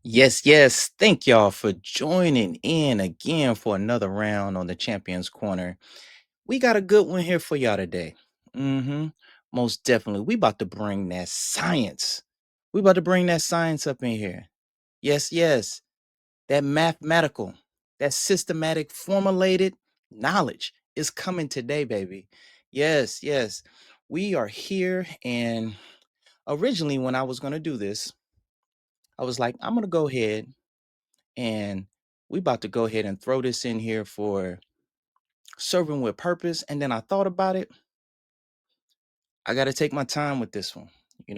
Yes, yes. Thank y'all for joining in again for another round on the Champions Corner. We got a good one here for y'all today. Mm-hmm. Most definitely. We about to bring that science. We about to bring that science up in here. Yes, yes. That mathematical, that systematic, formulated knowledge is coming today, baby. Yes, yes. We are here. And originally, when I was going to do this, I was like, I'm going to go ahead and we about to go ahead and throw this in here for serving with purpose. And then I thought about it. I got to take my time with this one.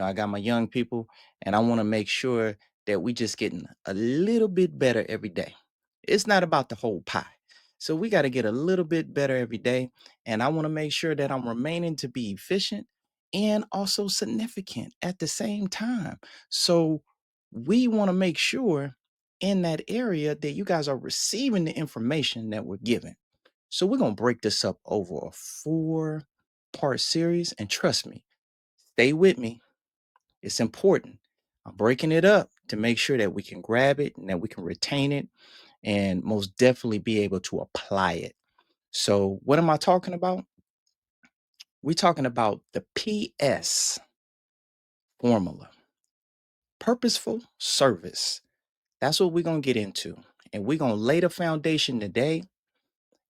I got my young people, and I want to make sure that we just getting a little bit better every day. It's not about the whole pie. So we got to get a little bit better every day. And I want to make sure that I'm remaining to be efficient and also significant at the same time. So we want to make sure in that area that you guys are receiving the information that we're giving. So we're going to break this up over a 4-part series. And trust me, stay with me. It's important. I'm breaking it up to make sure that we can grab it and that we can retain it and most definitely be able to apply it. So, what am I talking about? We're talking about the PS formula, purposeful service. That's what we're going to get into. And we're going to lay the foundation today.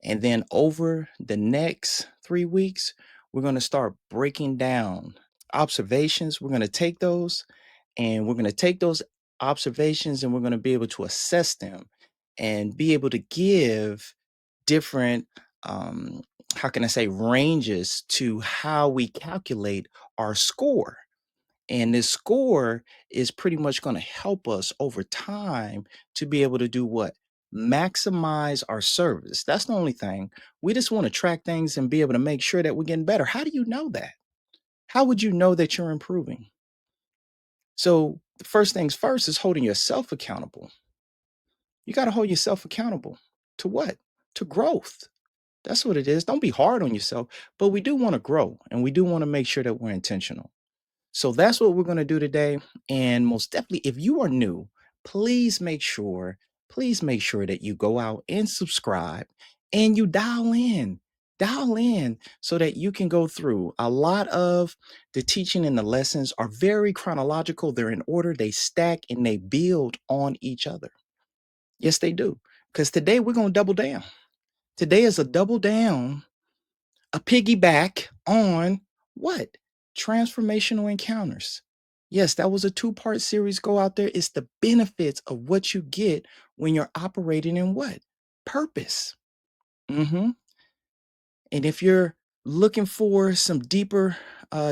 And then over the next 3 weeks, we're going to start breaking down observations. We're going to take those and we're going to take those observations and we're going to be able to assess them and be able to give different, um, how can I say, ranges to how we calculate our score. And this score is pretty much going to help us over time to be able to do what? Maximize our service. That's the only thing. We just want to track things and be able to make sure that we're getting better. How do you know that? How would you know that you're improving? So, the first things first is holding yourself accountable. You got to hold yourself accountable to what? To growth. That's what it is. Don't be hard on yourself, but we do want to grow and we do want to make sure that we're intentional. So that's what we're going to do today. And most definitely, if you are new, please make sure, please make sure that you go out and subscribe and you dial in so that you can go through. A lot of the teaching and the lessons are very chronological. They're in order, they stack and they build on each other. Yes, they do. Because today we're going to double down. Today is a double down, a piggyback on what? Transformational encounters. Yes, that was a 2-part series. Go out there. It's the benefits of what you get when you're operating in what? Purpose. hmm And if you're looking for some deeper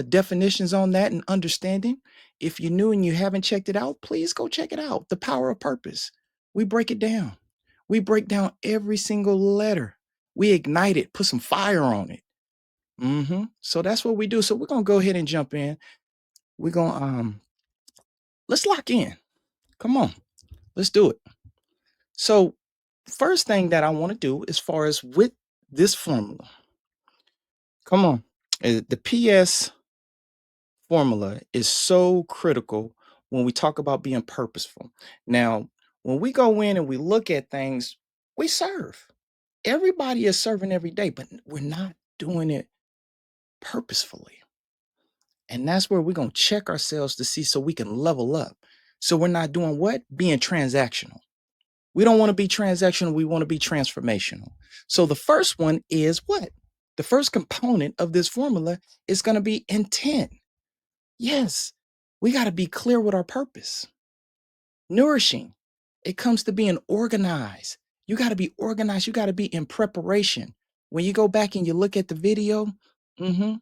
definitions on that and understanding, if you're new and you haven't checked it out, please go check it out. The Power of Purpose. We break it down. We break down every single letter. We ignite it, put some fire on it. So that's what we do. So we're gonna go ahead and jump in. We're gonna let's lock in. Come on, let's do it. So first thing that I want to do as far as with this formula, come on. The PS formula is so critical when we talk about being purposeful. Now, when we go in and we look at things, we serve. Everybody is serving every day, but we're not doing it purposefully. And that's where we're going to check ourselves to see so we can level up. So we're not doing what? Being transactional. We don't want to be transactional. We want to be transformational. So the first one is what? The first component of this formula is going to be intent. Yes, we got to be clear with our purpose. Nourishing. It comes to being organized. You got to be organized. You got to be in preparation. When you go back and you look at the video, mhm,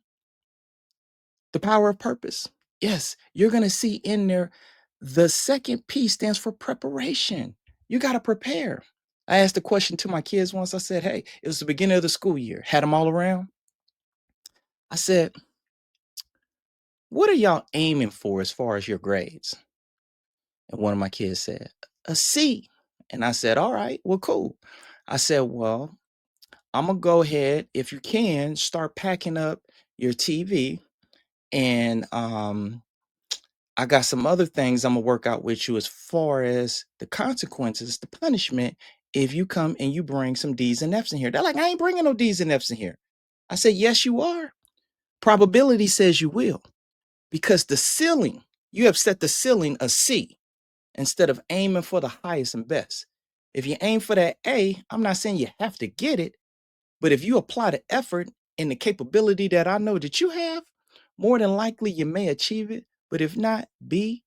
the power of purpose. Yes, you're going to see in there the second P stands for preparation. You got to prepare. I asked a question to my kids once. I said, hey, it was the beginning of the school year, had them all around. I said, what are y'all aiming for as far as your grades? And one of my kids said, a C. And I said, all right, well, cool. I said, well, I'm going to go ahead, if you can, start packing up your TV and I got some other things I'm gonna work out with you as far as the consequences, the punishment, if you come and you bring some D's and F's in here. They're like, I ain't bringing no D's and F's in here. I said, yes, you are. Probability says you will because the ceiling, you have set the ceiling a C instead of aiming for the highest and best. If you aim for that A, I'm not saying you have to get it, but if you apply the effort and the capability that I know that you have, more than likely you may achieve it. But if not, B,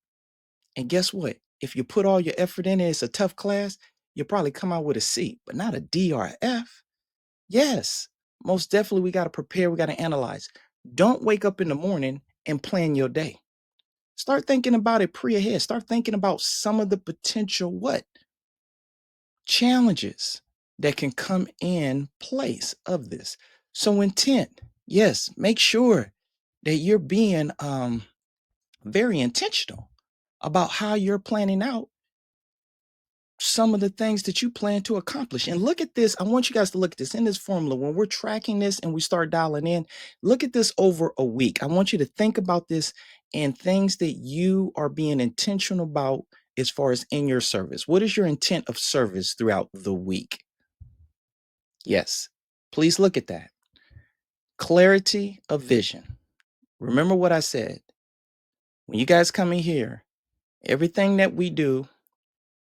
and guess what? If you put all your effort in it, it's a tough class, you'll probably come out with a C, but not a D or a F. Yes, most definitely we got to prepare, we got to analyze. Don't wake up in the morning and plan your day. Start thinking about it pre-ahead. Start thinking about some of the potential what? Challenges that can come in place of this. So intent, yes, make sure that you're being very intentional about how you're planning out some of the things that you plan to accomplish. And look at this. I want you guys to look at this in this formula. When we're tracking this and we start dialing in, look at this over a week. I want you to think about this and things that you are being intentional about as far as in your service. What is your intent of service throughout the week? Yes. Please look at that. Clarity of vision. Remember what I said. When you guys come in here, everything that we do,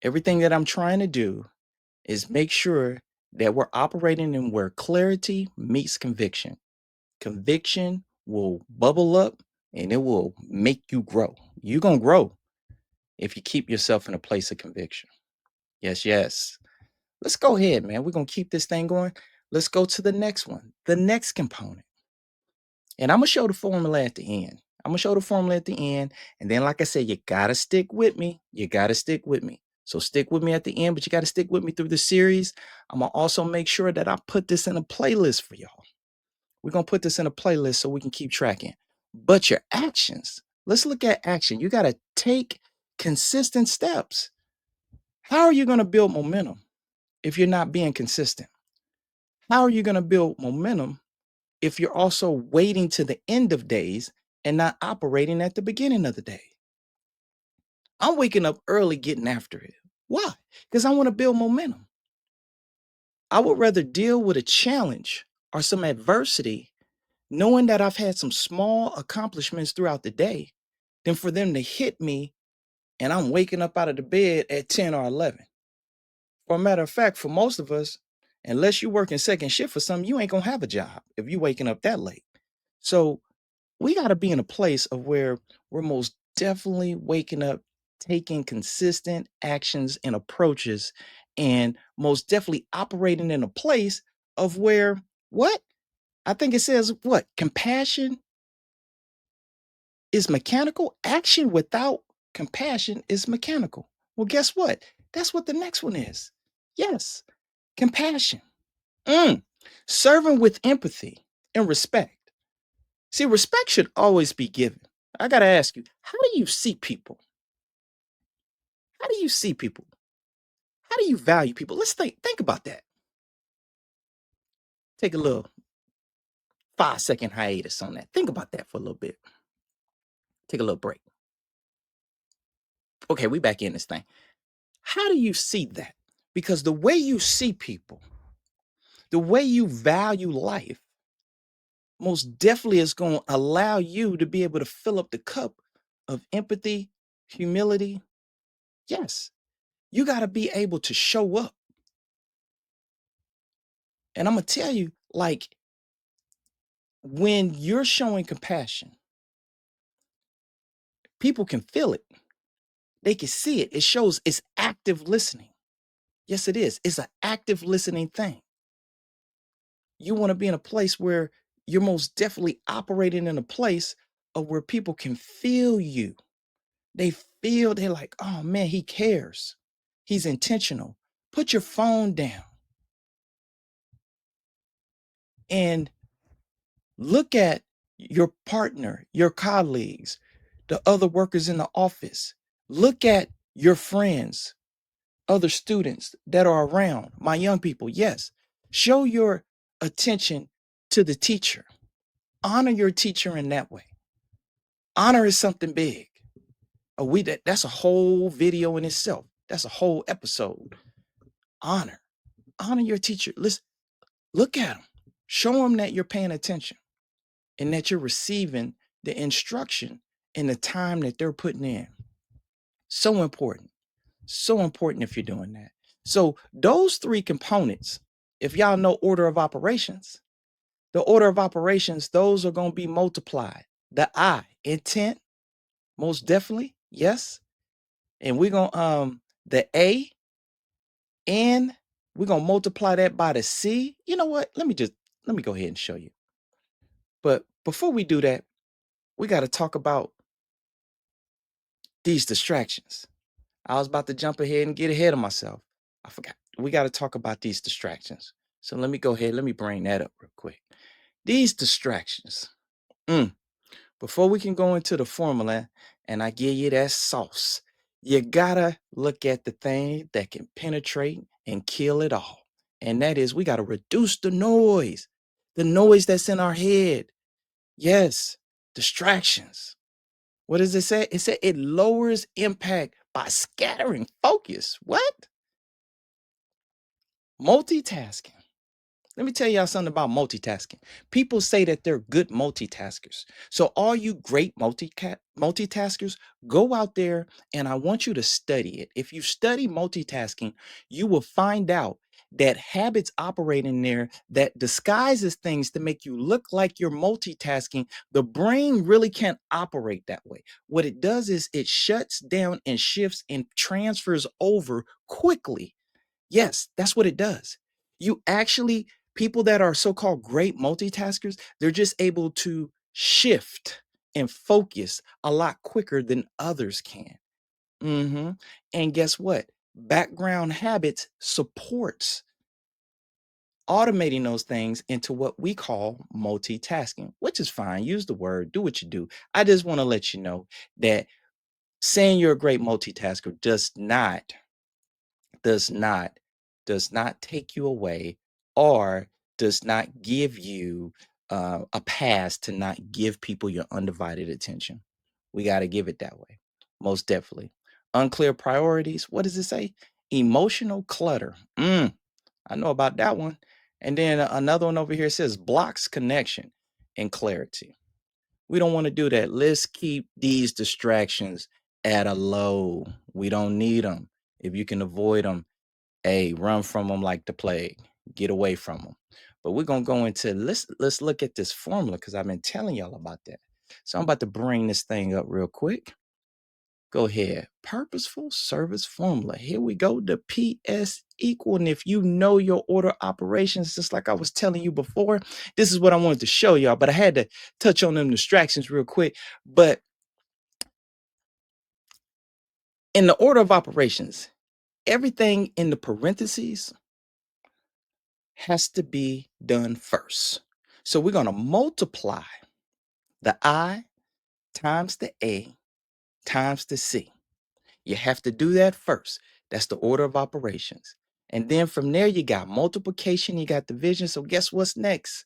everything that I'm trying to do is make sure that we're operating in where clarity meets conviction. Conviction will bubble up and it will make you grow. You're going to grow if you keep yourself in a place of conviction. Yes, yes. Let's go ahead, man. We're going to keep this thing going. Let's go to the next one, the next component. And I'm going to show the formula at the end. I'm going to show the formula at the end. And then, like I said, you got to stick with me. You got to stick with me. So stick with me at the end, but you got to stick with me through the series. I'm going to also make sure that I put this in a playlist for y'all. We're going to put this in a playlist so we can keep tracking. But your actions, let's look at action. You got to take consistent steps. How are you going to build momentum if you're not being consistent? How are you going to build momentum if you're also waiting to the end of days and not operating at the beginning of the day? I'm waking up early getting after it. Why? Because I want to build momentum. I would rather deal with a challenge or some adversity knowing that I've had some small accomplishments throughout the day than for them to hit me and I'm waking up out of the bed at 10 or 11. For a matter of fact, for most of us, unless you're working second shift for something, you ain't going to have a job if you're waking up that late. So we got to be in a place of where we're most definitely waking up, taking consistent actions and approaches, and most definitely operating in a place of where what? I think it says what? Compassion is mechanical. Action without compassion is mechanical. Well, guess what? That's what the next one is. Yes, compassion. Mm. Serving with empathy and respect. See, respect should always be given. I got to ask you, how do you see people? How do you see people? How do you value people? Let's think about that. Take a little 5-second hiatus on that. Think about that for a little bit. Take a little break. Okay, we back in this thing. How do you see that? Because the way you see people, the way you value life, most definitely is going to allow you to be able to fill up the cup of empathy, humility. Yes, you got to be able to show up. And I'm going to tell you, like, when you're showing compassion, people can feel it. They can see it. It shows it's active listening. Yes, it is. It's an active listening thing. You want to be in a place where you're most definitely operating in a place of where people can feel you. They feel they're like, oh man, he cares. He's intentional. Put your phone down and look at your partner, your colleagues, the other workers in the office. Look at your friends, other students that are around, my young people. Yes, show your attention to the teacher. Honor your teacher in that way. Honor is something big. That's a whole video in itself. That's a whole episode. Honor. Honor your teacher. Listen, look at them. Show them that you're paying attention and that you're receiving the instruction in the time that they're putting in. So important. So important if you're doing that. So those three components, if y'all know order of operations, the order of operations, those are going to be multiplied. The I, intent, most definitely, yes. And we're going to the A, and we're going to multiply that by the C. You know what? Let me go ahead and show you. But before we do that, we got to talk about these distractions. I was about to jump ahead and get ahead of myself. I forgot. We got to talk about these distractions. So let me go ahead. Let me bring that up real quick. These distractions. Before we can go into the formula and I give you that sauce, you gotta look at the thing that can penetrate and kill it all. And that is, we gotta reduce the noise that's in our head. Yes, distractions. What does it say? It said it lowers impact by scattering focus. What? Multitasking. Let me tell y'all something about multitasking. People say that they're good multitaskers. So, all you great multitaskers, go out there and I want you to study it. If you study multitasking, you will find out that habits operate in there that disguises things to make you look like you're multitasking. The brain really can't operate that way. What it does is it shuts down and shifts and transfers over quickly. Yes, that's what it does. You actually, people that are so called great multitaskers, they're just able to shift and focus a lot quicker than others can. And guess what? Background habits supports automating those things into what we call multitasking, which is fine. Use the word, do what you do. I just want to let you know that saying you're a great multitasker does not does not take you away or does not give you a pass to not give people your undivided attention. We got to give it that way, most definitely. Unclear priorities, what does it say? Emotional clutter. I know about that one. And then another one over here says blocks connection and clarity. We don't want to do that. Let's keep these distractions at a low. We don't need them. If you can avoid them, hey, run from them like the plague. Get away from them. But we're gonna go into let's look at this formula because I've been telling y'all about that. So I'm about to bring this thing up real quick. Go ahead. Purposeful service formula. Here we go. The PS equal. And if you know your order operations, just like I was telling you before, this is what I wanted to show y'all. But I had to touch on them distractions real quick. But in the order of operations, everything in the parentheses has to be done first. So we're going to multiply the I times the A times the C. You have to do that first. That's the order of operations. And then from there, you got multiplication, you got division. So guess what's next?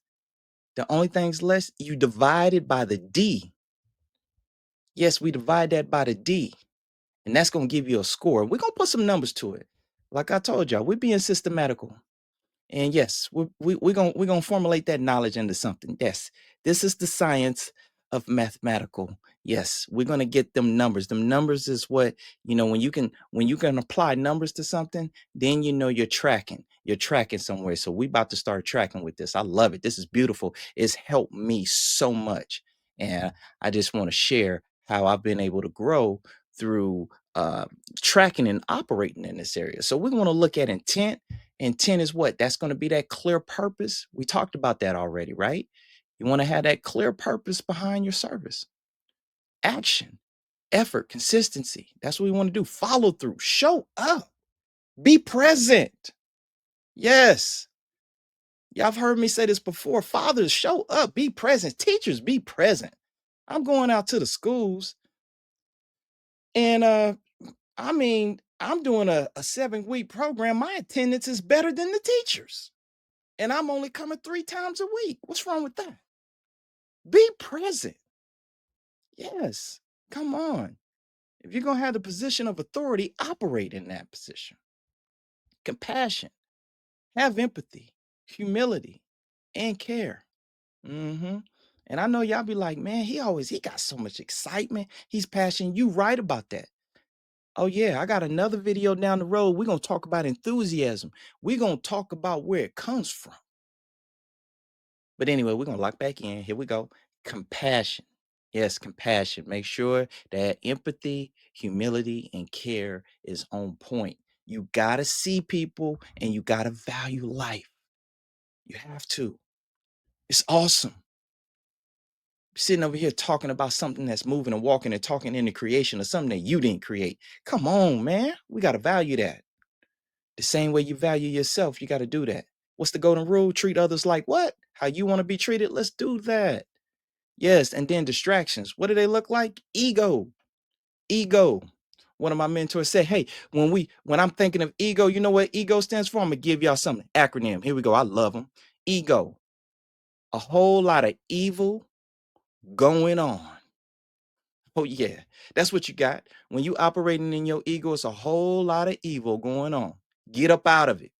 The only thing's less, you divide it by the D. Yes, we divide that by the D. And that's going to give you a score. We're going to put some numbers to it. Like I told y'all, we're being systematical. And yes, we're gonna formulate that knowledge into something. Yes, this is the science of mathematical. Yes, we're gonna get them numbers. Them numbers is what when you can apply numbers to something, then you know you're tracking. You're tracking somewhere. So we about to start tracking with this. I love it. This is beautiful. It's helped me so much, and I just want to share how I've been able to grow through tracking and operating in this area. So we're going to look at intent. Intent is what? That's going to be that clear purpose. We talked about that already, right? You want to have that clear purpose behind your service. Action, effort, consistency. That's what we want to do. Follow through, show up, be present. Yes. Y'all have heard me say this before. Fathers, show up, be present. Teachers, be present. I'm going out to the schools and I'm doing a 7-week program. My attendance is better than the teachers. And I'm only coming 3 times a week. What's wrong with that? Be present. Yes. Come on. If you're going to have the position of authority, operate in that position. Compassion, have empathy, humility, and care. hmm And I know y'all be like, man, he got so much excitement. He's passionate. You right about that. Oh, yeah, I got another video down the road. We're going to talk about enthusiasm. We're going to talk about where it comes from. But anyway, we're going to lock back in. Here we go. Compassion. Yes, compassion. Make sure that empathy, humility, and care is on point. You got to see people and you got to value life. You have to. It's awesome. Sitting over here talking about something that's moving and walking and talking into creation of something that you didn't create. Come on, man. We got to value that. The same way you value yourself, you got to do that. What's the golden rule? Treat others like what? How you want to be treated? Let's do that. Yes, and then distractions. What do they look like? Ego. Ego. One of my mentors said, "Hey, when I'm thinking of ego, you know what ego stands for? I'm gonna give y'all something. Acronym. Here we go. I love them. Ego. A whole lot of evil going on. Oh yeah, that's what you got. When you operating in your ego, it's a whole lot of evil going on. Get up out of it.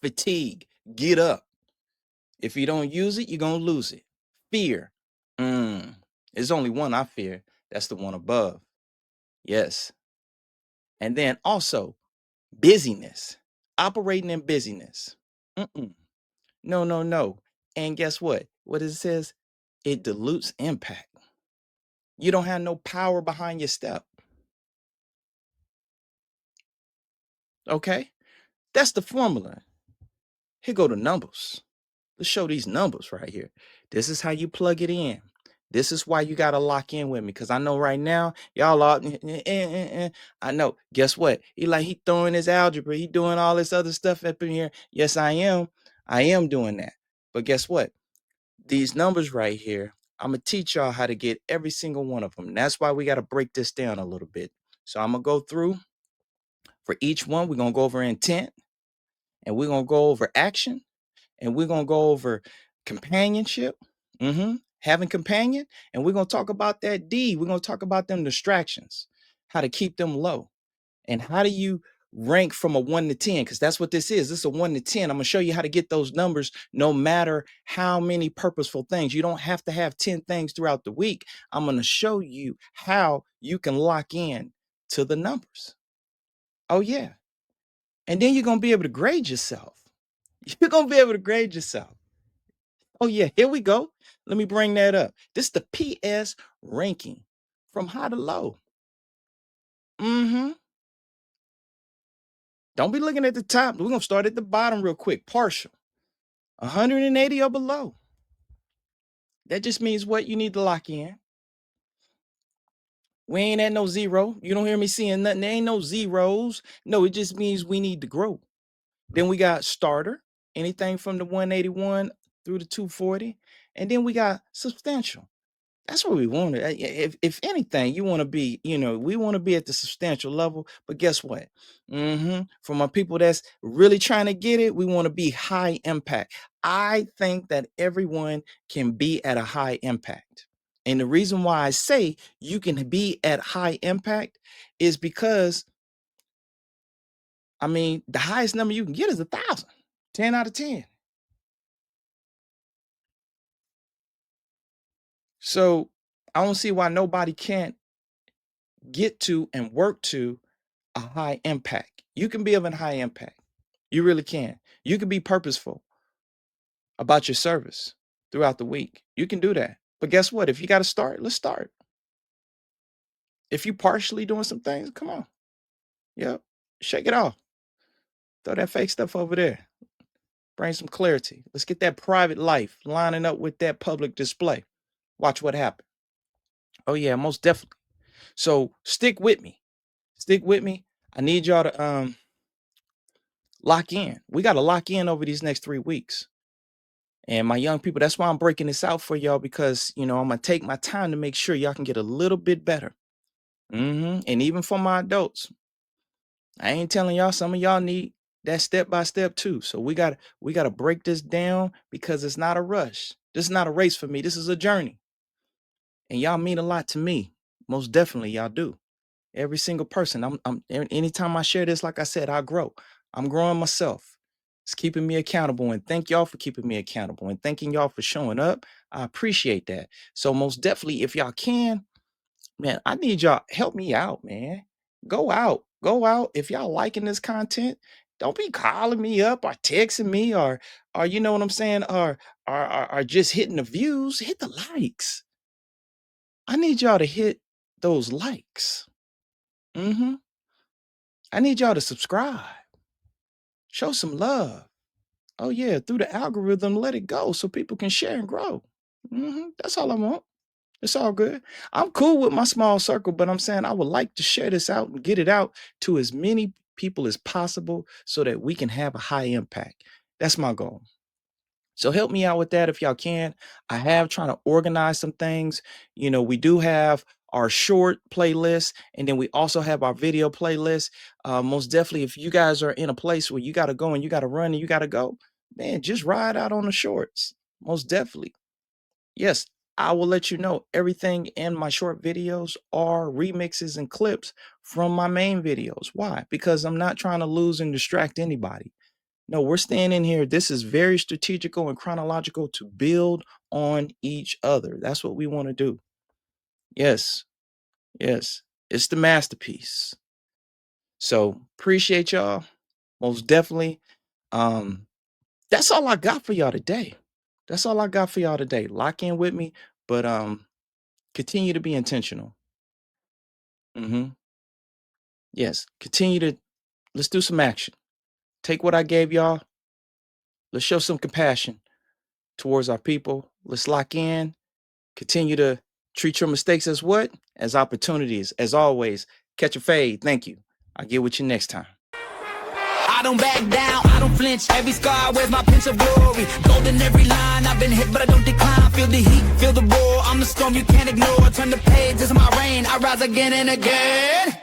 Fatigue. Get up. If you don't use it, you're gonna lose it. Fear. There's only one I fear. That's the one above. Yes. And then also busyness. Operating in busyness. Mm-mm. No, no, no. And guess what? What it says? It dilutes impact. You don't have no power behind your step. Okay? That's the formula. Here go the numbers. Let's show these numbers right here. This is how you plug it in. This is why you got to lock in with me because I know right now y'all are. I know. Guess what? He throwing his algebra. He doing all this other stuff up in here. Yes, I am. I am doing that. But guess what? These numbers right here, I'm gonna teach y'all how to get every single one of them. And that's why we got to break this down a little bit. So I'm gonna go through for each one. We're gonna go over intent, and we're gonna go over action, and we're gonna go over companionship, having companion, and we're gonna talk about that D. We're gonna talk about them distractions, how to keep them low, and how do you rank from a 1 to 10? Because that's what this is. This is a 1 to 10. I'm gonna show you how to get those numbers no matter how many purposeful things. You don't have to have 10 things throughout the week. I'm gonna show you how you can lock in to the numbers. Oh, yeah. And then you're gonna be able to grade yourself. You're gonna be able to grade yourself. Oh, yeah, here we go. Let me bring that up. This is the PS ranking from high to low. Mm-hmm. Don't be looking at the top. We're gonna start at the bottom real quick. Partial. 180 or below. That just means what you need to lock in. We ain't at no zero. You don't hear me saying nothing. There ain't no zeros. No, it just means we need to grow. Then we got starter, anything from the 181 through the 240. And then we got substantial. That's what we want. If anything, you want to be, we want to be at the substantial level. But guess what? For my people that's really trying to get it, we want to be high impact. I think that everyone can be at a high impact. And the reason why I say you can be at high impact is because, the highest number you can get is 1,000, 10 out of 10. So I don't see why nobody can't get to and work to a high impact. You can be of a high impact. You really can. You can be purposeful about your service throughout the week. You can do that. But guess what? If you got to start, let's start. If you partially doing some things, come on. Yep. Shake it off. Throw that fake stuff over there. Bring some clarity. Let's get that private life lining up with that public display. Watch what happens. Oh yeah, most definitely. So stick with me. Stick with me. I need y'all to lock in. We got to lock in over these next 3 weeks. And my young people, that's why I'm breaking this out for y'all because, I'm going to take my time to make sure y'all can get a little bit better. And even for my adults, I ain't telling y'all, some of y'all need that step by step too. So we got to break this down because it's not a rush. This is not a race for me. This is a journey. And y'all mean a lot to me. Most definitely y'all do. Every single person. Anytime I share this, like I said, I grow. I'm growing myself. It's keeping me accountable. And thank y'all for keeping me accountable and thanking y'all for showing up. I appreciate that. So most definitely, if y'all can, man, I need y'all help me out, man. Go out. Go out. If y'all liking this content, don't be calling me up or texting me or you know what I'm saying, or just hitting the views. Hit the likes. I need y'all to hit those likes. Mm-hmm. I need y'all to subscribe. Show some love. Oh yeah, through the algorithm, let it go so people can share and grow. That's all I want. It's all good. I'm cool with my small circle, but I'm saying I would like to share this out and get it out to as many people as possible so that we can have a high impact. That's my goal. So help me out with that if y'all can. I have trying to organize some things. We do have our short playlist, and then we also have our video playlist. Most definitely, if you guys are in a place where you got to go and you got to run and you got to go, man, just ride out on the shorts. Most definitely. Yes, I will let you know everything in my short videos are remixes and clips from my main videos. Why? Because I'm not trying to lose and distract anybody. No, we're staying in here. This is very strategical and chronological to build on each other. That's what we want to do. Yes, yes. It's the masterpiece. So appreciate y'all. Most definitely. Um, that's all I got for y'all today. That's all I got for y'all today. Lock in with me, but continue to be intentional. Yes, continue to let's do some action. Take what I gave y'all. Let's show some compassion towards our people. Let's lock in. Continue to treat your mistakes as what? As opportunities. As always, catch a fade. Thank you. I'll get with you next time. I don't back down, I don't flinch. Every scar wears my pinch of glory. Golden every line, I've been hit but I don't decline. Feel the heat, feel the roar, I'm the storm you can't ignore. Turn the page, it's my reign, I rise again and again.